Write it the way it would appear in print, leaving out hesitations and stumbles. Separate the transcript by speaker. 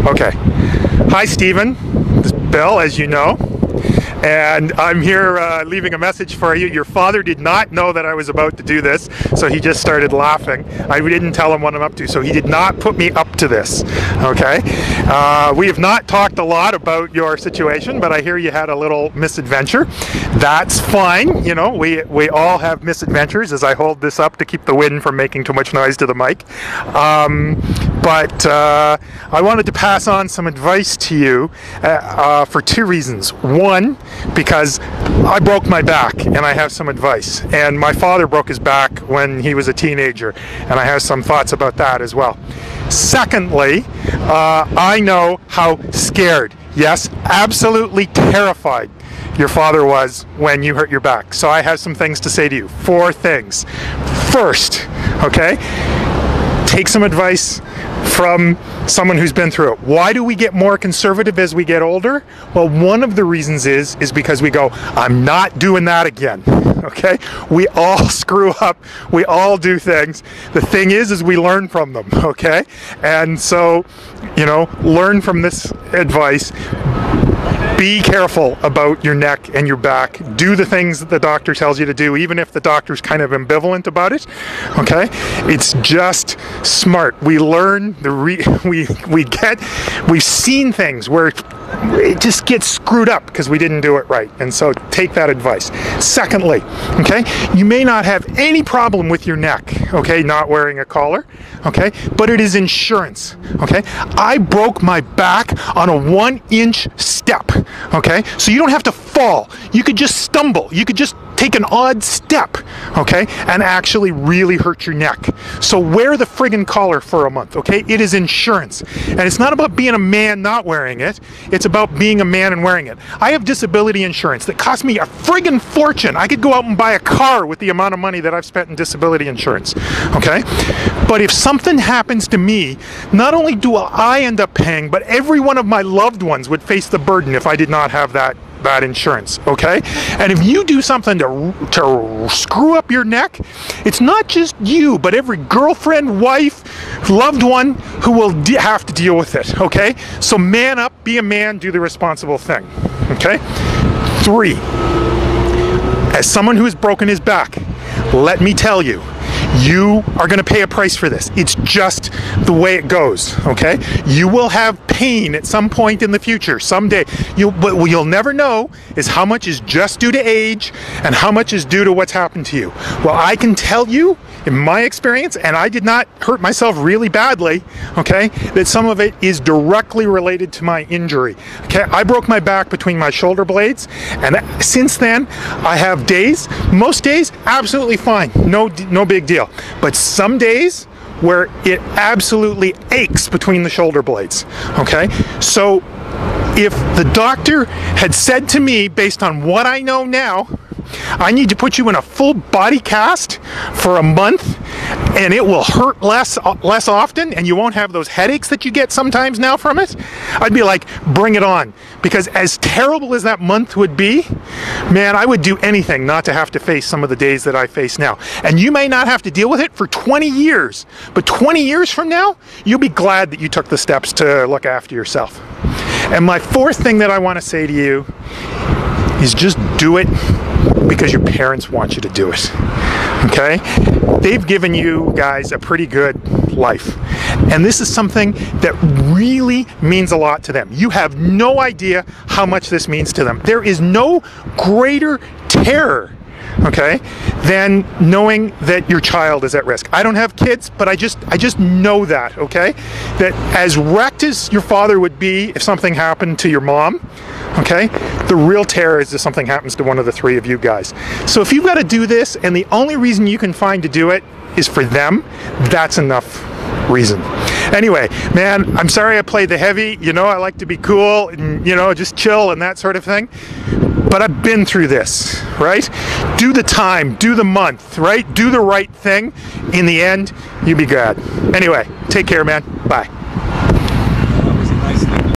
Speaker 1: Okay. Hi, Stephen. This is Bill, as you know. And I'm here leaving a message for you. Your father did not know that I was about to do this, so he just started laughing. I didn't tell him what I'm up to, so he did not put me up to this, okay? We have not talked a lot about your situation, but I hear you had a little misadventure. That's fine, you know, we all have misadventures as I hold this up to keep the wind from making too much noise to the mic. But I wanted to pass on some advice to you for two reasons. One, because I broke my back and I have some advice. And my father broke his back when he was a teenager, and I have some thoughts about that as well. Secondly, I know how scared, yes, absolutely terrified your father was when you hurt your back. So I have some things to say to you. 4 things. First, okay, take some advice from someone who's been through it. Why do we get more conservative as we get older? Well, one of the reasons is because we go, I'm not doing that again. Okay? We all screw up. We all do things. The thing is we learn from them. Okay? And so, you know, learn from this advice. Be careful about your neck and your back. Do the things that the doctor tells you to do, even if the doctor's kind of ambivalent about it. Okay? It's just smart. We learn, we've seen things where it just gets screwed up because we didn't do it right. And so take that advice. Secondly, okay, you may not have any problem with your neck, okay, not wearing a collar, okay, but it is insurance, okay? I broke my back on a 1-inch step, okay? So you don't have to fall. You could just stumble. You could just take an odd step, okay, and actually really hurt your neck. So wear the friggin' collar for a month, okay? It is insurance. And it's not about being a man not wearing it. It's about being a man and wearing it. I have disability insurance that cost me a friggin' fortune. I could go out and buy a car with the amount of money that I've spent in disability insurance, okay? But if something happens to me, not only do I end up paying, but every one of my loved ones would face the burden if I did not have that insurance, okay? And if you do something to screw up your neck, it's not just you, but every girlfriend, wife, loved one who will have to deal with it, okay? So man up, be a man, do the responsible thing, okay? 3, as someone who has broken his back, let me tell you, you are going to pay a price for this. It's just the way it goes, okay? You will have pain at some point in the future, someday. But what you'll never know is how much is just due to age and how much is due to what's happened to you. Well, I can tell you, in my experience, and I did not hurt myself really badly, okay, that some of it is directly related to my injury. Okay, I broke my back between my shoulder blades, and since then, I have days, most days, absolutely fine, no big deal. But some days where it absolutely aches between the shoulder blades, okay? So if the doctor had said to me, based on what I know now, I need to put you in a full body cast for a month and it will hurt less often and you won't have those headaches that you get sometimes now from it, I'd be like, bring it on. Because as terrible as that month would be, man, I would do anything not to have to face some of the days that I face now. And you may not have to deal with it for 20 years, but 20 years from now, you'll be glad that you took the steps to look after yourself. And my 4th thing that I want to say to you is just do it because your parents want you to do it, okay? They've given you guys a pretty good life. And this is something that really means a lot to them. You have no idea how much this means to them. There is no greater terror, okay, than knowing that your child is at risk. I don't have kids, but I just know that, okay? That as wrecked as your father would be if something happened to your mom, okay, the real terror is if something happens to one of the 3 of you guys. So if you've got to do this and the only reason you can find to do it is for them, that's enough reason. Anyway, man, I'm sorry I played the heavy. You know, I like to be cool and, you know, just chill and that sort of thing. But I've been through this, right? Do the time, do the month, right? Do the right thing. In the end, you be glad. Anyway, take care, man. Bye.